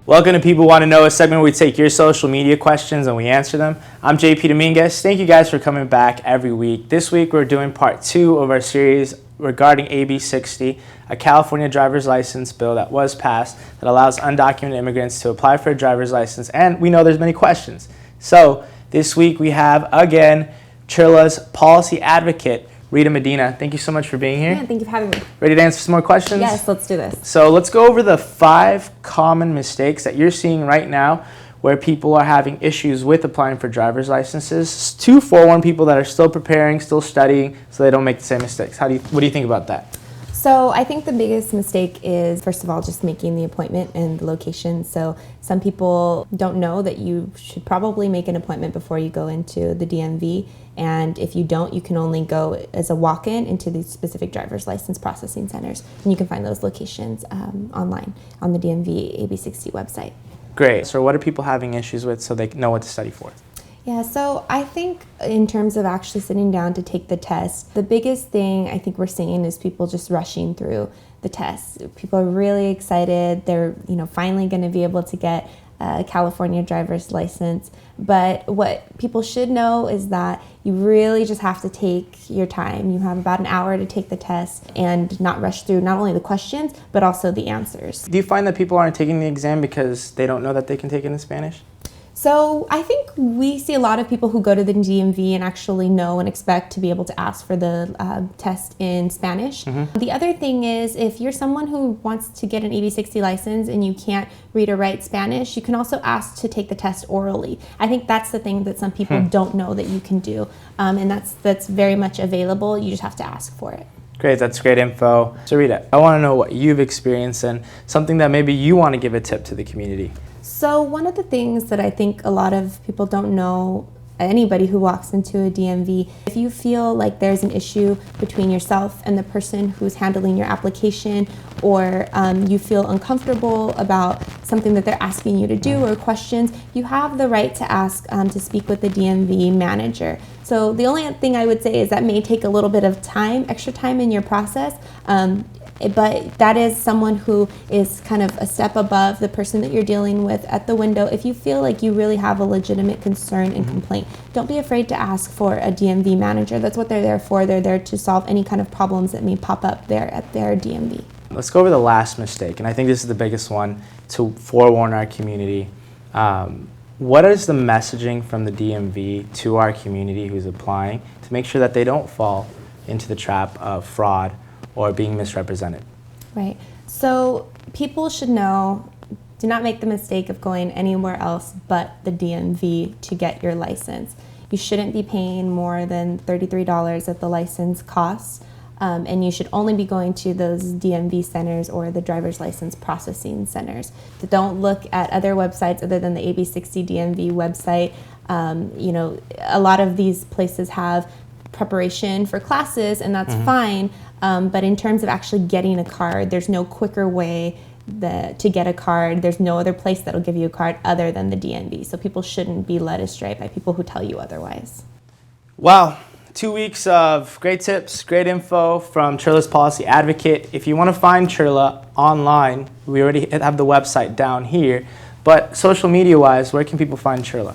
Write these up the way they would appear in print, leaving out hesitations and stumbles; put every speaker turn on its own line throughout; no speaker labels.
Welcome to People Want to Know, a segment where we take your social media questions and we answer them. I'm JP Dominguez. Thank you guys for coming back every week. This week we're doing part 2 of our series regarding AB 60, a California driver's license bill that was passed that allows undocumented immigrants to apply for a driver's license, and we know there's many questions. So this week we have, again, Chirla's policy advocate, Rita Medina. Thank you so much for being here.
Yeah, thank you for having me.
Ready to answer some more questions?
Yes, let's do this.
So let's go over the 5 common mistakes that you're seeing right now where people are having issues with applying for driver's licenses. To forewarn people that are still preparing, still studying, so they don't make the same mistakes. What do you think about that?
So I think the biggest mistake is, first of all, just making the appointment and the location. So some people don't know that you should probably make an appointment before you go into the DMV. And if you don't, you can only go as a walk-in into these specific driver's license processing centers. And you can find those locations online on the DMV AB 60 website.
Great. So what are people having issues with so they know what to study for?
Yeah, so I think in terms of actually sitting down to take the test, the biggest thing I think we're seeing is people just rushing through the test. People are really excited. They're, finally going to be able to get a California driver's license. But what people should know is that you really just have to take your time. You have about an hour to take the test and not rush through not only the questions, but also the answers.
Do you find that people aren't taking the exam because they don't know that they can take it in Spanish?
So I think we see a lot of people who go to the DMV and actually know and expect to be able to ask for the test in Spanish. Mm-hmm. The other thing is, if you're someone who wants to get an AB 60 license and you can't read or write Spanish, you can also ask to take the test orally. I think that's the thing that some people don't know that you can do, and that's very much available. You just have to ask for it.
Great, that's great info. So Rita, I want to know what you've experienced and something that maybe you want to give a tip to the community.
So one of the things that I think a lot of people don't know, anybody who walks into a DMV, if you feel like there's an issue between yourself and the person who's handling your application, or you feel uncomfortable about something that they're asking you to do or questions, you have the right to ask to speak with the DMV manager. So the only thing I would say is that may take a little bit of time, extra time in your process, but that is someone who is kind of a step above the person that you're dealing with at the window. If you feel like you really have a legitimate concern and complaint, don't be afraid to ask for a DMV manager. That's what they're there for. They're there to solve any kind of problems that may pop up there at their DMV.
Let's go over the last mistake, and I think this is the biggest one to forewarn our community. What is the messaging from the DMV to our community who's applying to make sure that they don't fall into the trap of fraud or being misrepresented?
Right. So people should know, do not make the mistake of going anywhere else but the DMV to get your license. You shouldn't be paying more than $33 that the license costs, and you should only be going to those DMV centers or the driver's license processing centers. So don't look at other websites other than the AB 60 DMV website. A lot of these places have preparation for classes, and that's fine. But in terms of actually getting a card, there's no quicker way to get a card. There's no other place that'll give you a card other than the DMV. So people shouldn't be led astray by people who tell you otherwise.
Wow. 2 weeks of great tips, great info from Chirla's policy advocate. If you want to find Chirla online, we already have the website down here. But social media-wise, where can people find Chirla?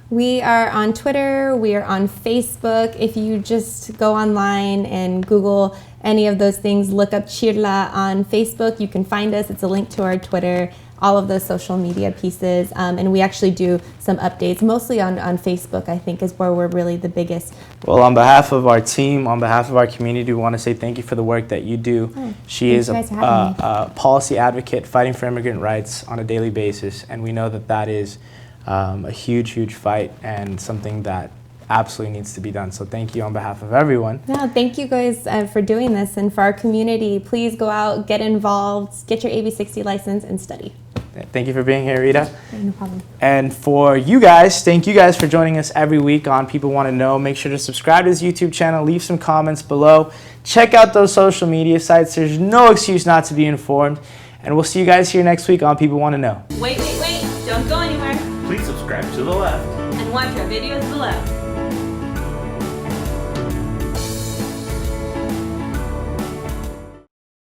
We are on Twitter, we are on Facebook. If you just go online and Google any of those things, look up Chirla on Facebook, you can find us. It's a link to our Twitter, all of those social media pieces. And we actually do some updates, mostly on Facebook, I think, is where we're really the biggest.
Well, on behalf of our team, on behalf of our community, we want to say thank you for the work that you do. She is a policy advocate fighting for immigrant rights on a daily basis, and we know that that is a huge, huge fight and something that absolutely needs to be done. So thank you on behalf of everyone.
No, thank you guys for doing this, and for our community, please go out, get involved, get your AB 60 license, and study.
Thank you for being here, Rita.
No problem.
And for you guys, thank you guys for joining us every week on People Want to Know. Make sure to subscribe to this YouTube channel, leave some comments below, check out those social media sites. There's no excuse not to be informed, and we'll see you guys here next week on People Want to Know.
Wait, don't go anywhere.
Please subscribe to the left.
And watch our videos below.